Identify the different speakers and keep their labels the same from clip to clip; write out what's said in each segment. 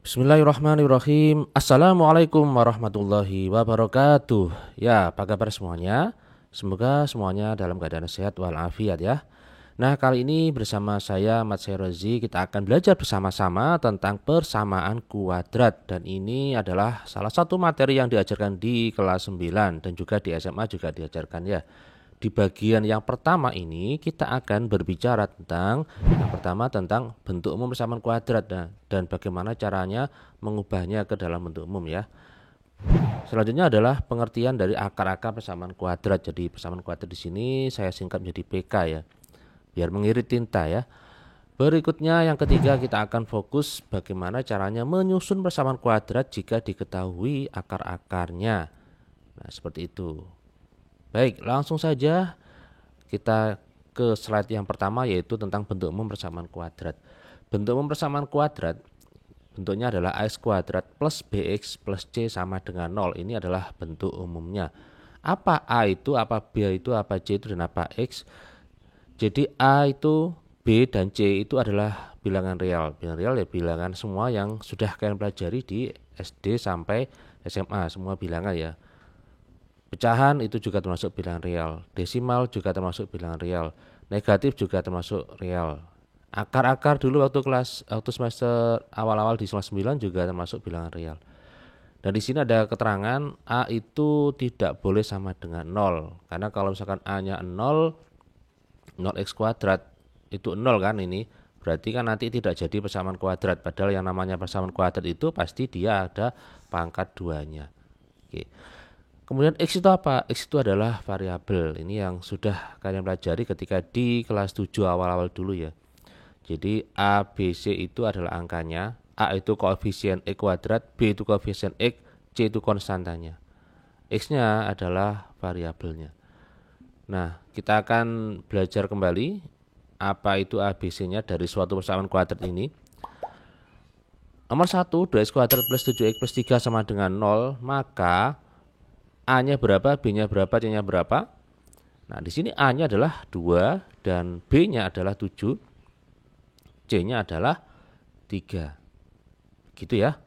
Speaker 1: Bismillahirrahmanirrahim. Assalamualaikum warahmatullahi wabarakatuh. Ya, apa kabar semuanya? Semoga semuanya dalam keadaan sehat walafiat ya. Nah, kali ini bersama saya Mat Serozi kita akan belajar bersama-sama tentang persamaan kuadrat, dan ini adalah salah satu materi yang diajarkan di kelas 9 dan juga di SMA juga diajarkan ya. Di bagian yang pertama ini kita akan berbicara tentang yang pertama tentang bentuk umum persamaan kuadrat dan bagaimana caranya mengubahnya ke dalam bentuk umum ya. Selanjutnya adalah pengertian dari akar-akar persamaan kuadrat. Jadi persamaan kuadrat di sini saya singkat menjadi PK ya, biar mengirit tinta ya. Berikutnya yang ketiga kita akan fokus bagaimana caranya menyusun persamaan kuadrat jika diketahui akar-akarnya. Nah, seperti itu. Baik, langsung saja kita ke slide yang pertama, yaitu tentang bentuk umum persamaan kuadrat. Bentuk umum persamaan kuadrat bentuknya adalah ax kuadrat plus bx plus c sama dengan 0. Ini adalah bentuk umumnya. Apa a itu, apa b itu, apa c itu, dan apa x? Jadi a itu, b dan c itu adalah bilangan real. Bilangan real ya bilangan semua yang sudah kalian pelajari di SD sampai SMA, semua bilangan ya. Pecahan itu juga termasuk bilangan real, desimal juga termasuk bilangan real, negatif juga termasuk real. Akar-akar dulu waktu semester awal-awal di semester 9 juga termasuk bilangan real. Dan di sini ada keterangan a itu tidak boleh sama dengan 0. Karena kalau misalkan a-nya 0, 0x kuadrat itu 0 kan ini. Berarti kan nanti tidak jadi persamaan kuadrat. Padahal yang namanya persamaan kuadrat itu pasti dia ada pangkat 2-nya. Oke. Kemudian X itu apa? X itu adalah variabel. Ini yang sudah kalian pelajari ketika di kelas 7 awal-awal dulu ya. Jadi A, B, C itu adalah angkanya. A itu koefisien X kuadrat, B itu koefisien X, C itu konstantanya. X-nya adalah variabelnya. Nah, kita akan belajar kembali apa itu A, B, C-nya dari suatu persamaan kuadrat ini. Nomor 1, 2x kuadrat plus 7x plus 3 sama dengan 0, maka A-nya berapa, B-nya berapa, C-nya berapa? Nah, di sini A-nya adalah 2 dan B-nya adalah 7. C-nya adalah 3. Gitu ya.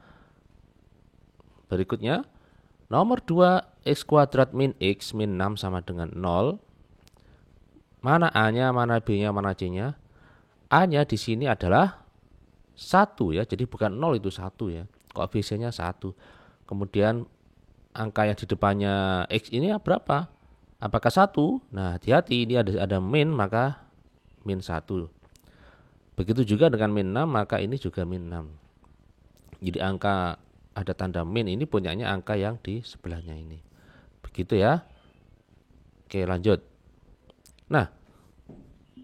Speaker 1: Berikutnya, nomor 2 x kuadrat min x min 6 sama dengan 0. Mana A-nya, mana B-nya, mana C-nya? A-nya di sini adalah 1 ya. Jadi bukan 0, itu 1 ya. Koefisiennya 1. Kemudian angka yang di depannya X ini berapa? Apakah 1? Nah, hati-hati, ini ada min, maka min 1. Begitu juga dengan min 6, maka ini juga min 6. Jadi angka ada tanda min ini punyanya angka yang di sebelahnya ini. Begitu ya. Oke, lanjut. Nah,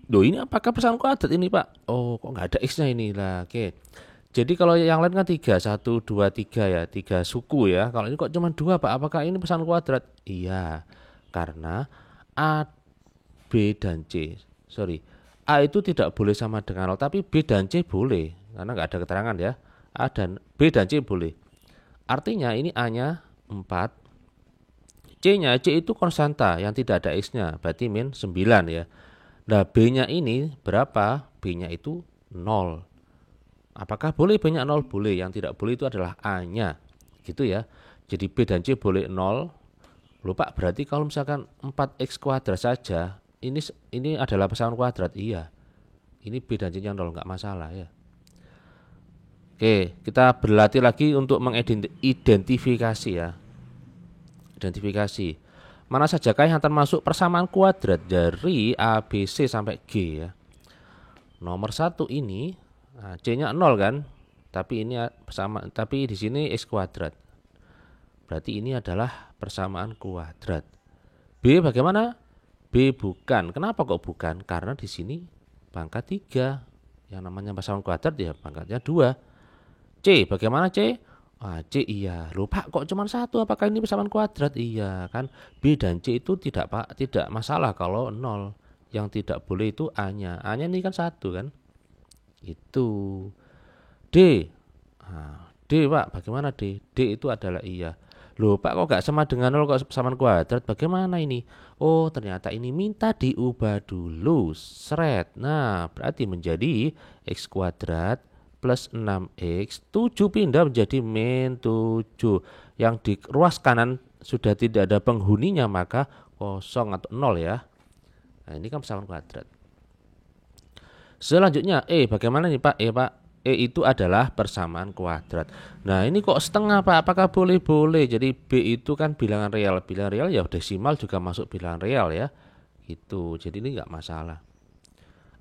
Speaker 1: ini apakah persamaan kuadrat ini, Pak? Oh, kok nggak ada X-nya ini lah. Oke. Jadi kalau yang lain kan 3, 1, 2, 3 ya, 3 suku ya. Kalau ini kok cuma 2, Pak? Apakah ini persamaan kuadrat? Iya, karena A, B, dan C. A itu tidak boleh sama dengan 0, tapi B dan C boleh. Karena nggak ada keterangan ya. B dan C boleh. Artinya ini A-nya 4. C-nya, C itu konstanta yang tidak ada X-nya, berarti min 9 ya. Nah, B-nya ini berapa? B-nya itu 0. Apakah boleh banyak 0? Boleh. Yang tidak boleh itu adalah A-nya. Gitu ya. Jadi B dan C boleh 0. Loh Pak, berarti kalau misalkan 4x kuadrat saja, ini adalah persamaan kuadrat. Iya. Ini B dan C-nya 0, enggak masalah ya. Oke, kita berlatih lagi untuk mengidentifikasi ya. Identifikasi. Mana sajakah yang termasuk persamaan kuadrat dari A, B, C sampai G ya. Nomor 1 ini C-nya 0 kan? Tapi ini tapi di sini X kuadrat. Berarti ini adalah persamaan kuadrat. B bagaimana? B bukan. Kenapa kok bukan? Karena di sini pangkat 3. Yang namanya persamaan kuadrat ya pangkatnya 2. C bagaimana C? C iya. Loh Pak, kok cuma 1? Apakah ini persamaan kuadrat? Iya kan. B dan C itu tidak masalah kalau 0. Yang tidak boleh itu A-nya. A-nya ini kan 1 kan? Itu. D. D Pak, bagaimana D? D itu adalah iya. Loh Pak, kok gak sama dengan 0, kok persamaan kuadrat? Bagaimana ini? Oh, ternyata ini minta diubah dulu. Seret. Nah, berarti menjadi X kuadrat plus 6x, 7 pindah menjadi min 7. Yang di ruas kanan sudah tidak ada penghuninya, maka kosong atau 0 ya. Nah, ini kan persamaan kuadrat. Selanjutnya bagaimana nih Pak? Pak, itu adalah persamaan kuadrat. Nah, ini kok setengah Pak? Apakah boleh? Jadi B itu kan bilangan real. Bilangan real ya desimal juga masuk bilangan real ya. Gitu. Jadi ini enggak masalah.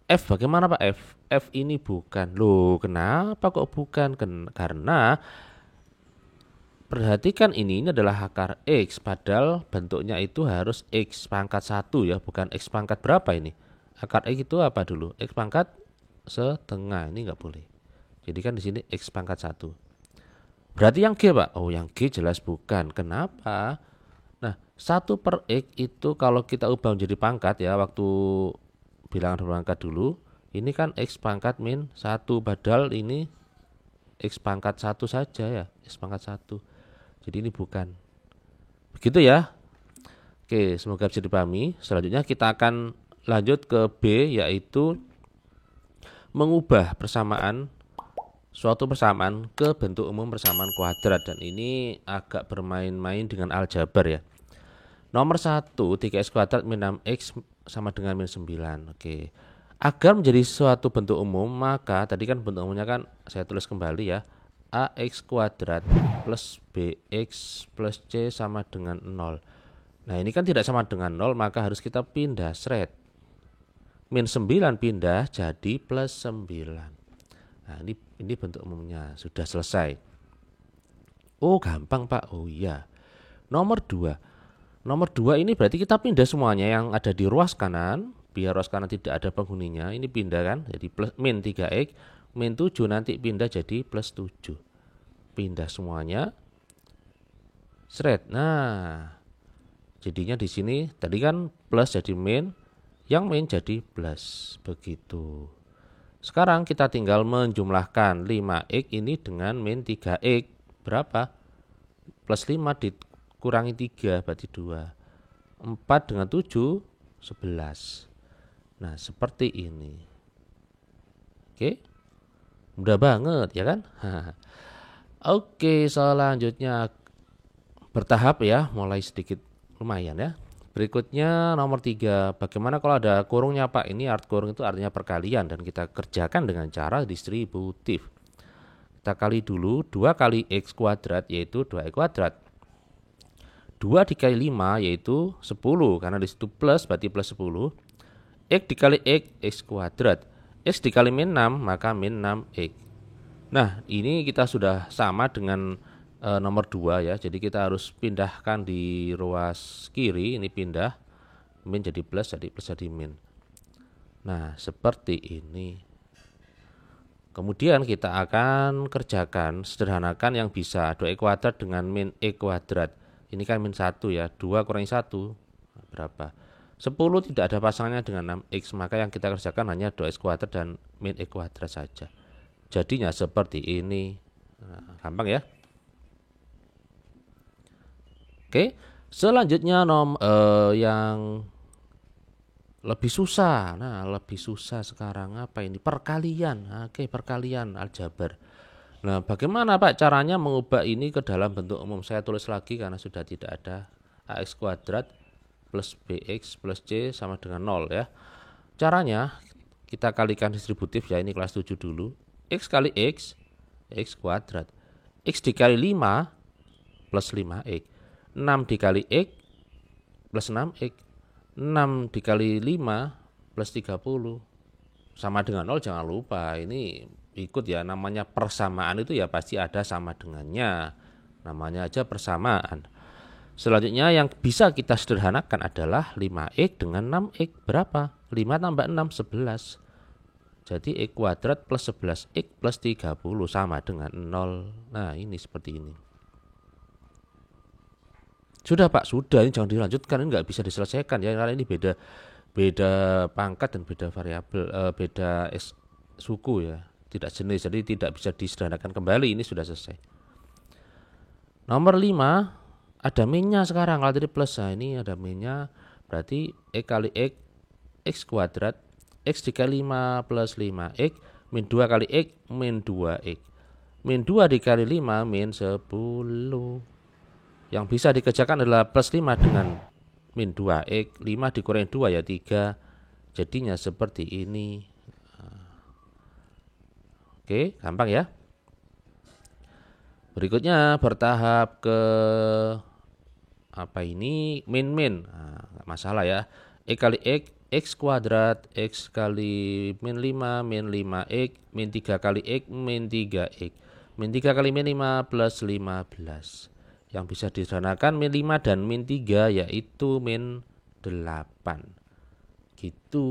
Speaker 1: F bagaimana Pak? F ini bukan. Loh, kenapa kok bukan? Karena perhatikan ini adalah akar X, padahal bentuknya itu harus X pangkat 1 ya, bukan X pangkat berapa ini. Akar X itu apa dulu? X pangkat setengah, ini enggak boleh. Jadi kan di sini X pangkat 1. Berarti yang G Pak? Oh, yang G jelas bukan. Kenapa? Nah, 1 per X itu kalau kita ubah menjadi pangkat ya, waktu bilangan berpangkat dulu, ini kan X pangkat min 1, padahal ini X pangkat 1 saja ya, X pangkat 1. Jadi ini bukan. Begitu ya. Oke, semoga bisa dipahami. Selanjutnya kita akan lanjut ke B, yaitu mengubah suatu persamaan ke bentuk umum persamaan kuadrat, dan ini agak bermain-main dengan aljabar ya. Nomor 1, 3x kuadrat min 6x sama dengan min 9. Oke. Agar menjadi suatu bentuk umum, maka tadi kan bentuk umumnya kan saya tulis kembali ya. AX kuadrat plus BX plus C sama dengan 0. Nah, ini kan tidak sama dengan 0, maka harus kita pindah seret. Min 9 pindah jadi plus 9. Nah, ini bentuk umumnya sudah selesai. Oh, gampang Pak. Oh iya. Nomor 2 ini berarti kita pindah semuanya yang ada di ruas kanan, biar ruas kanan tidak ada penghuninya. Ini pindah kan, jadi plus min 3x, min 7 nanti pindah jadi plus 7. Pindah semuanya. Seret. Nah, jadinya di sini tadi kan plus jadi min, yang min jadi plus. Begitu. Sekarang kita tinggal menjumlahkan 5x ini dengan min 3x. Berapa? Plus 5 dikurangi 3 berarti 2. 4 dengan 7 11. Nah, seperti ini. Oke. Mudah banget ya kan? Oke, selanjutnya bertahap ya, mulai sedikit lumayan ya. Berikutnya nomor 3, bagaimana kalau ada kurungnya Pak? Ini kurung itu artinya perkalian dan kita kerjakan dengan cara distributif. Kita kali dulu 2 kali x kuadrat yaitu 2x kuadrat. 2 dikali 5 yaitu 10, karena disitu plus berarti plus 10. X dikali x kuadrat. X dikali min 6 maka min 6x. Nah, ini kita sudah sama dengan nomor 2 ya. Jadi kita harus pindahkan di ruas kiri, ini pindah min jadi plus jadi min. Nah, seperti ini. Kemudian kita akan kerjakan, sederhanakan yang bisa 2x kuadrat dengan min x kuadrat. Ini kan min 1 ya, 2 kurangi 1 berapa? 10 tidak ada pasangannya dengan 6x, maka yang kita kerjakan hanya 2x kuadrat dan min x kuadrat saja. Jadinya seperti ini. Nah, gampang ya. Oke, selanjutnya yang lebih susah. Nah, lebih susah sekarang apa ini? Perkalian. Oke, perkalian aljabar. Nah, bagaimana Pak caranya mengubah ini ke dalam bentuk umum? Saya tulis lagi karena sudah tidak ada. AX kuadrat plus BX plus C sama dengan 0 ya. Caranya kita kalikan distributif ya, ini kelas 7 dulu. X kali X, X kuadrat. X dikali 5 plus 5X. 6 dikali X plus 6X. 6 dikali 5 plus 30 sama dengan 0, jangan lupa. Ini ikut ya, namanya persamaan itu ya pasti ada sama dengannya. Namanya aja persamaan. Selanjutnya yang bisa kita sederhanakan adalah 5x dengan 6x. Berapa? 5 tambah 6, 11. Jadi x kuadrat plus 11x plus 30 sama dengan 0. Nah, ini seperti ini. Sudah Pak, sudah, ini jangan dilanjutkan, ini nggak bisa diselesaikan ya, karena ini beda pangkat dan beda variabel, beda suku ya, tidak jenis, jadi tidak bisa disederhanakan kembali. Ini sudah selesai. Nomor 5 ada minnya sekarang. Kalau tadi plus, nah ini ada minnya, berarti x kali x, x kuadrat, x dikali 5 plus 5x Min 2 kali X, min 2X. Min 2 dikali 5, min 10. Yang bisa dikerjakan adalah plus 5 dengan min 2X. 5 dikurangi 2 ya 3. Jadinya seperti ini. Oke, gampang ya. Berikutnya bertahap ke apa ini? Min. Nah, nggak masalah ya. X kali X, X kuadrat, X kali min 5, min 5X, min 3 kali X, min 3X. Min 3 kali min 5 plus 15. Yang bisa disederhanakan min 5 dan min 3 yaitu min 8. Gitu.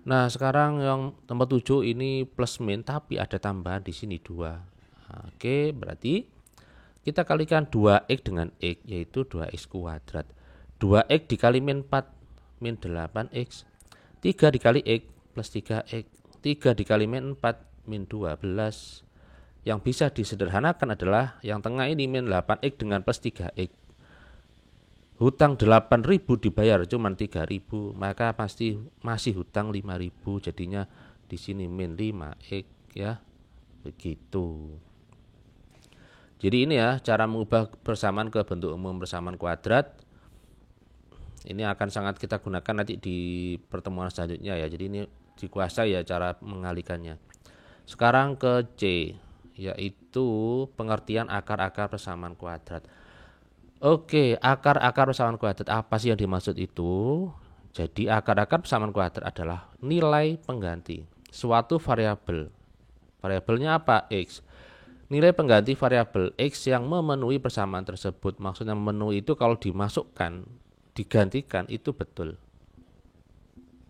Speaker 1: Nah, sekarang yang nomor 7 ini plus min tapi ada tambahan di sini 2. Oke, berarti kita kalikan 2X dengan X yaitu 2X kuadrat. 2X dikali min 4 min 8X. 3 dikali X plus 3X. 3 dikali min 4 min 12. Yang bisa disederhanakan adalah yang tengah ini min 8X dengan plus 3X. Hutang 8.000 dibayar cuma 3.000, maka pasti masih hutang 5.000. Jadinya di sini min 5X ya. Begitu. Jadi ini ya cara mengubah persamaan ke bentuk umum persamaan kuadrat. Ini akan sangat kita gunakan nanti di pertemuan selanjutnya ya. Jadi ini dikuasai ya cara mengalihkannya. Sekarang ke C, yaitu pengertian akar-akar persamaan kuadrat. Oke, akar-akar persamaan kuadrat apa sih yang dimaksud itu? Jadi akar-akar persamaan kuadrat adalah nilai pengganti suatu variabel. Variabelnya apa? X. Nilai pengganti variabel X yang memenuhi persamaan tersebut. Maksudnya memenuhi itu kalau dimasukkan, digantikan itu betul.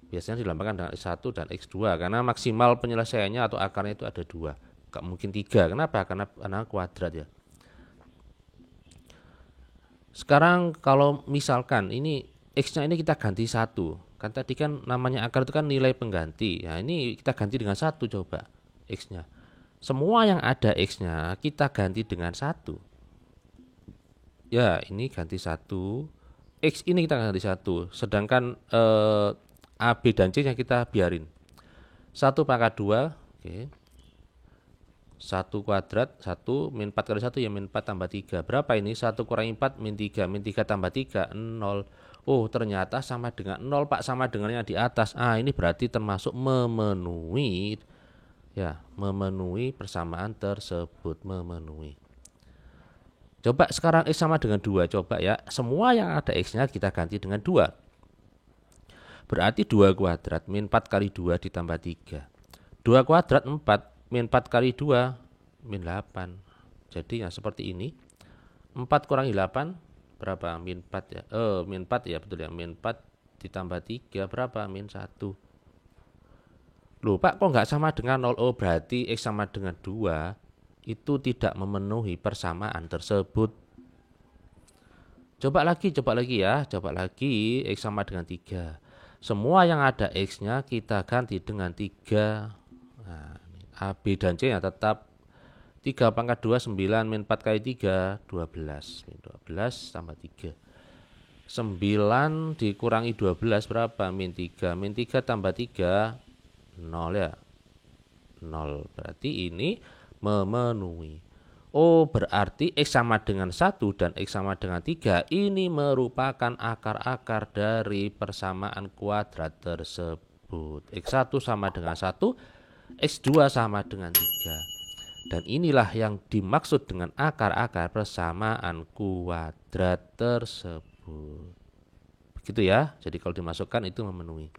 Speaker 1: Biasanya dilambangkan dengan X1 dan X2 karena maksimal penyelesaiannya atau akarnya itu ada 2. Gak mungkin 3. Kenapa? Karena kuadrat ya. Sekarang kalau misalkan ini X-nya ini kita ganti 1. Kan tadi kan namanya akar itu kan nilai pengganti. Nah ini kita ganti dengan 1 coba X-nya. Semua yang ada X-nya kita ganti dengan 1. Ya ini ganti 1. X ini kita ganti 1. Sedangkan A, B, dan C nya kita biarin. 1 pangkat 2. Oke. 1 kuadrat 1 min 4 kali 1 ya min 4 tambah 3. Berapa ini? 1 kurangi 4 min 3. Min 3 tambah 3 0. Oh ternyata sama dengan 0 Pak, sama dengan yang di atas. Ini berarti termasuk memenuhi ya, memenuhi persamaan tersebut, memenuhi. Coba sekarang X sama dengan 2. Coba ya, semua yang ada X nya kita ganti dengan 2. Berarti 2 kuadrat min 4 kali 2 ditambah 3. 2 kuadrat 4 min 4 kali 2 min 8. Jadi ya seperti ini. 4 kurangi 8 berapa? Min 4 ya. Min 4 ya betul ya. Min 4 ditambah 3 berapa? Min 1. Loh Pak, kok nggak sama dengan 0? Oh berarti X sama dengan 2 itu tidak memenuhi persamaan tersebut. Coba lagi ya. Coba lagi X sama dengan 3. Semua yang ada X nya kita ganti dengan 3. Nah, A, B, dan C ya tetap 3 pangkat 2 9 min 4 kali 3 12. Min 12 tambah 3. 9 dikurangi 12 berapa? Min 3. Min 3 tambah 3 0 ya. 0. Berarti ini memenuhi. Oh berarti X sama dengan 1 dan X sama dengan 3 ini merupakan akar-akar dari persamaan kuadrat tersebut. X1 sama dengan 1, X2 sama dengan 3. Dan inilah yang dimaksud dengan akar-akar persamaan kuadrat tersebut. Begitu ya. Jadi kalau dimasukkan itu memenuhi.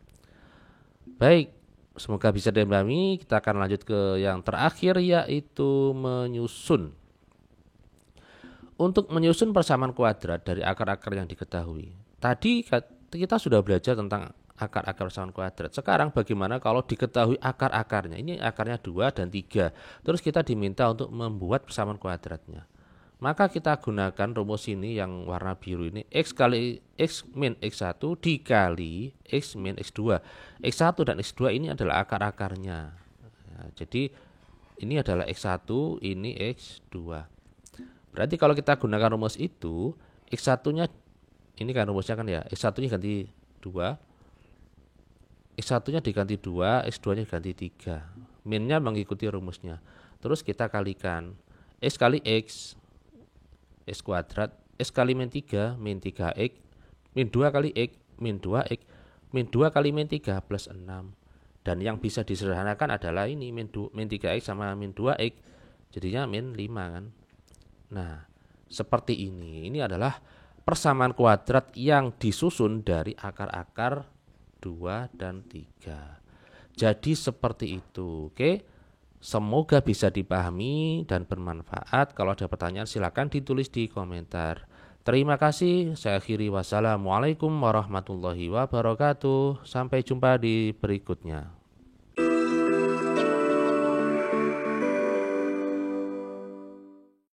Speaker 1: Baik, semoga bisa dipahami. Kita akan lanjut ke yang terakhir yaitu menyusun. Untuk menyusun persamaan kuadrat dari akar-akar yang diketahui. Tadi kita sudah belajar tentang akar-akar persamaan kuadrat. Sekarang bagaimana kalau diketahui akar-akarnya? Ini akarnya 2 dan 3. Terus kita diminta untuk membuat persamaan kuadratnya. Maka kita gunakan rumus ini yang warna biru ini. X kali X min X1 dikali X min X2. X1 dan X2 ini adalah akar-akarnya. Ya, jadi ini adalah X1, ini X2. Berarti kalau kita gunakan rumus itu, X1-nya, ini kan rumusnya kan ya, X1-nya ganti 2. X1-nya diganti 2, X2-nya diganti 3. Minnya mengikuti rumusnya. Terus kita kalikan. X kali X, X kuadrat. X kali min 3, min 3X. Min 2 kali X, min 2X. Min 2 kali min 3 plus 6. Dan yang bisa disederhanakan adalah ini, min 3X sama min 2X. Jadinya min 5 kan. Nah, seperti ini. Ini adalah persamaan kuadrat yang disusun dari akar-akar 2 dan 3. Jadi seperti itu. Oke. Semoga bisa dipahami dan bermanfaat. Kalau ada pertanyaan silakan ditulis di komentar. Terima kasih. Saya akhiri. Wassalamualaikum warahmatullahi wabarakatuh. Sampai jumpa di berikutnya.